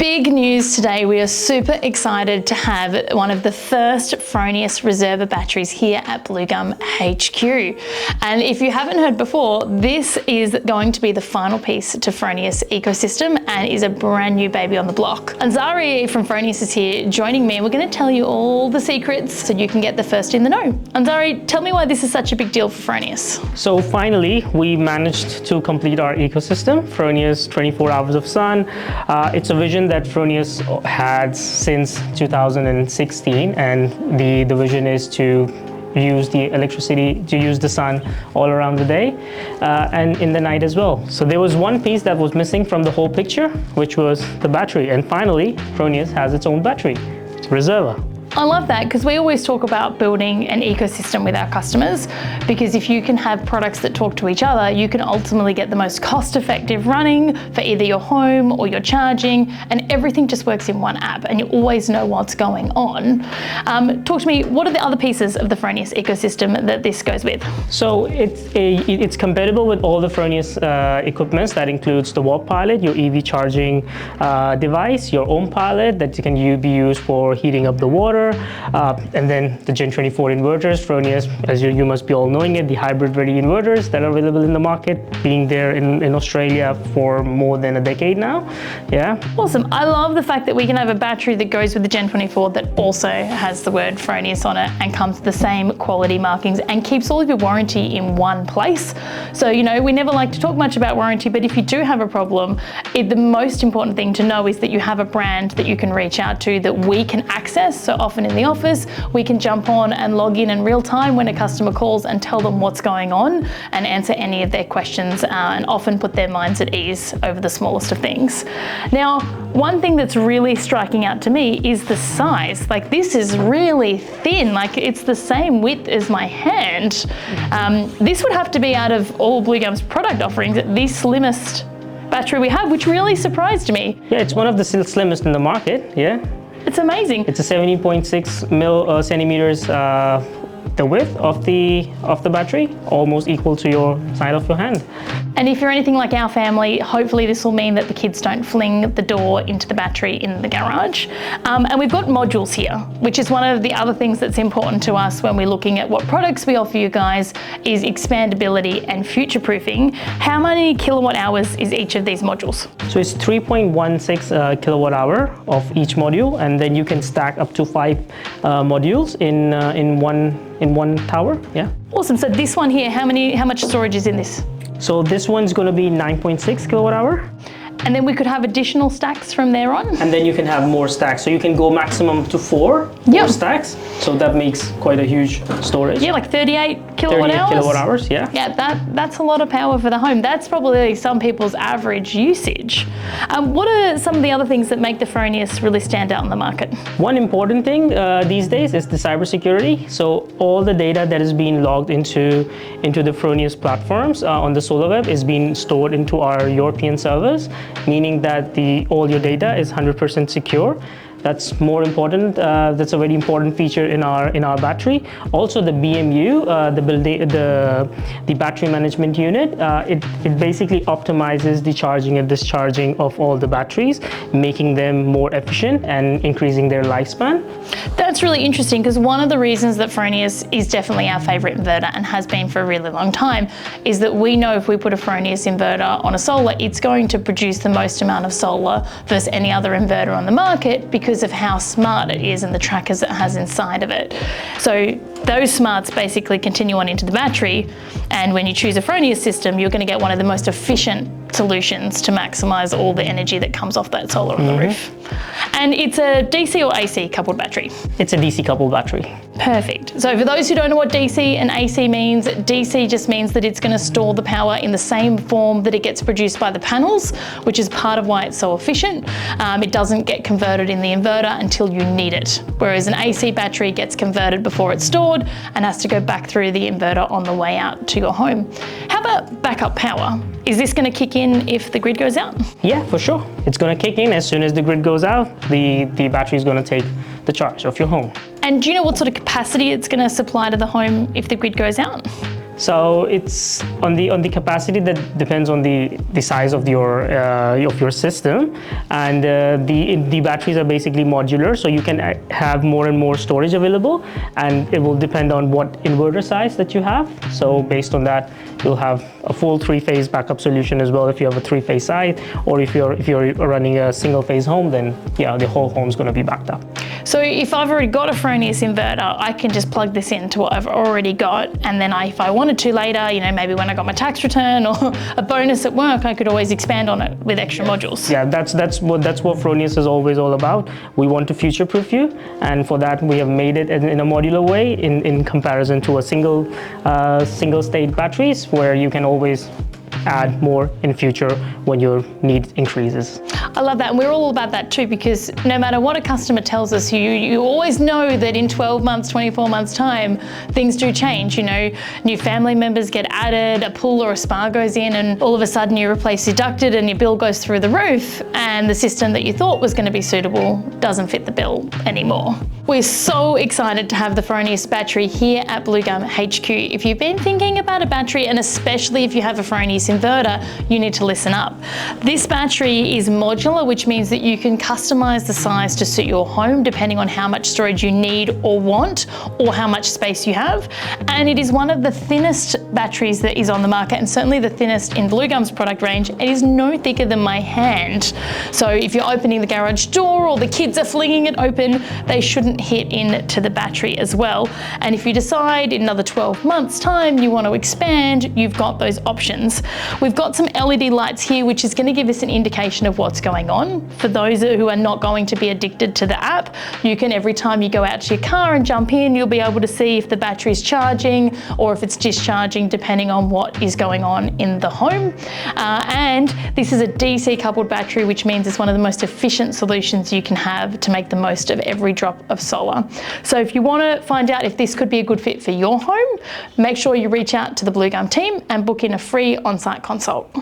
Big news today. We are super excited to have one of the first Fronius Reserva batteries here at Blue Gum HQ. And if you haven't heard before, this is going to be the final piece to Fronius ecosystem and is a brand new baby on the block. Anzari from Fronius is here joining me, and we're going to tell you all the secrets so you can get the first in the know. Anzari, tell me why this is such a big deal for Fronius. So finally, we managed to complete our ecosystem, Fronius 24 Hours of Sun. It's a vision that Fronius had since 2016, and the vision is to use the electricity, to use the sun all around the day and in the night as well. So there was one piece that was missing from the whole picture, which was the battery. And finally, Fronius has its own battery, Reserva. I love that, because we always talk about building an ecosystem with our customers, because if you can have products that talk to each other, you can ultimately get the most cost-effective running for either your home or your charging, and everything just works in one app and you always know what's going on. Talk to me, what are the other pieces of the Fronius ecosystem that this goes with? So it's compatible with all the Fronius equipments. That includes the Walk Pilot, your EV charging device, your Ohm Pilot that can be used for heating up the water, and then the Gen 24 inverters. Fronius, as you must be all knowing it, the hybrid ready inverters that are available in the market, being there in Australia for more than a decade now. Yeah. Awesome. I love the fact that we can have a battery that goes with the Gen 24 that also has the word Fronius on it and comes with the same quality markings and keeps all of your warranty in one place. So, you know, we never like to talk much about warranty, but if you do have a problem, the most important thing to know is that you have a brand that you can reach out to, that we can access. So often in the office, we can jump on and log in real time when a customer calls and tell them what's going on and answer any of their questions and often put their minds at ease over the smallest of things. Now, one thing that's really striking out to me is the size. Like, this is really thin, like it's the same width as my hand. This would have to be, out of all Blue Gum's product offerings, the slimmest battery we have, which really surprised me. Yeah, it's one of the slimmest in the market, yeah. It's amazing. It's a 70.6 centimeters the width of the battery, almost equal to your side of your hand. And if you're anything like our family, hopefully this will mean that the kids don't fling the door into the battery in the garage. And we've got modules here, which is one of the other things that's important to us when we're looking at what products we offer you guys, is expandability and future-proofing. How many kilowatt hours is each of these modules? So it's 3.16 kilowatt hour of each module, and then you can stack up to 5 modules in one tower. Yeah. Awesome. So this one here, how much storage is in this? So this one's going to be 9.6 kilowatt hour. And then we could have additional stacks from there on. And then you can have more stacks. So you can go maximum to 4 stacks. So that makes quite a huge storage. Yeah, like 38 kilowatt hours. 38 kilowatt hours, yeah. Yeah, that's a lot of power for the home. That's probably some people's average usage. What are some of the other things that make the Fronius really stand out in the market? One important thing these days is the cybersecurity. So all the data that is being logged into the Fronius platforms on the SolarWeb is being stored into our European servers, meaning that all your data is 100% secure. That's more important. That's a very important feature in our battery. Also, the BMU, the battery management unit, it basically optimizes the charging and discharging of all the batteries, making them more efficient and increasing their lifespan. That's really interesting, because one of the reasons that Fronius is definitely our favorite inverter and has been for a really long time is that we know if we put a Fronius inverter on a solar, it's going to produce the most amount of solar versus any other inverter on the market, because of how smart it is and the trackers it has inside of it. So those smarts basically continue on into the battery, and when you choose a Fronius system, you're going to get one of the most efficient solutions to maximize all the energy that comes off that solar on the roof. And it's a DC or AC coupled battery? It's a DC coupled battery. Perfect. So for those who don't know what DC and AC means, DC just means that it's going to store the power in the same form that it gets produced by the panels, which is part of why it's so efficient. It doesn't get converted in the inverter until you need it, whereas an AC battery gets converted before it's stored and has to go back through the inverter on the way out to your home. How about backup power? Is this going to kick in if the grid goes out? Yeah, for sure. It's going to kick in as soon as the grid goes out. The battery is going to take the charge of your home. And do you know what sort of capacity it's going to supply to the home if the grid goes out? So it's on the capacity that depends on the size of your system, and the batteries are basically modular, so you can have more and more storage available, and it will depend on what inverter size that you have. So based on that, you'll have a full 3-phase backup solution as well if you have a 3-phase site, or if you're running a single-phase home, then yeah, the whole home's going to be backed up. So if I've already got a Fronius inverter, I can just plug this into what I've already got, and then if I wanted to later, maybe when I got my tax return or a bonus at work, I could always expand on it with extra modules. Yeah, that's what Fronius is always all about. We want to future-proof you, and for that we have made it in a modular way in comparison to a single-state batteries, where you can always add more in future when your need increases. I love that, and we're all about that too, because no matter what a customer tells us, you always know that in 12 months, 24 months time, things do change. New family members get added, a pool or a spa goes in, and all of a sudden you replace your ducted and your bill goes through the roof, and the system that you thought was going to be suitable doesn't fit the bill anymore. We're so excited to have the Fronius battery here at Blue Gum HQ. If you've been thinking about a battery, and especially if you have a Fronius inverter, you need to listen up. This battery is modular, which means that you can customize the size to suit your home depending on how much storage you need or want, or how much space you have. And it is one of the thinnest batteries that is on the market, and certainly the thinnest in Blue Gum's product range. It is no thicker than my hand. So if you're opening the garage door or the kids are flinging it open, they shouldn't hit into the battery as well. And if you decide in another 12 months time you want to expand, you've got those options. We've got some LED lights here, which is going to give us an indication of what's going on. For those who are not going to be addicted to the app, you can, every time you go out to your car and jump in, you'll be able to see if the battery's charging or if it's discharging, depending on what is going on in the home. And this is a DC coupled battery, which means it's one of the most efficient solutions you can have to make the most of every drop of solar. So if you want to find out if this could be a good fit for your home, make sure you reach out to the Blue Gum team and book in a free on-site consult.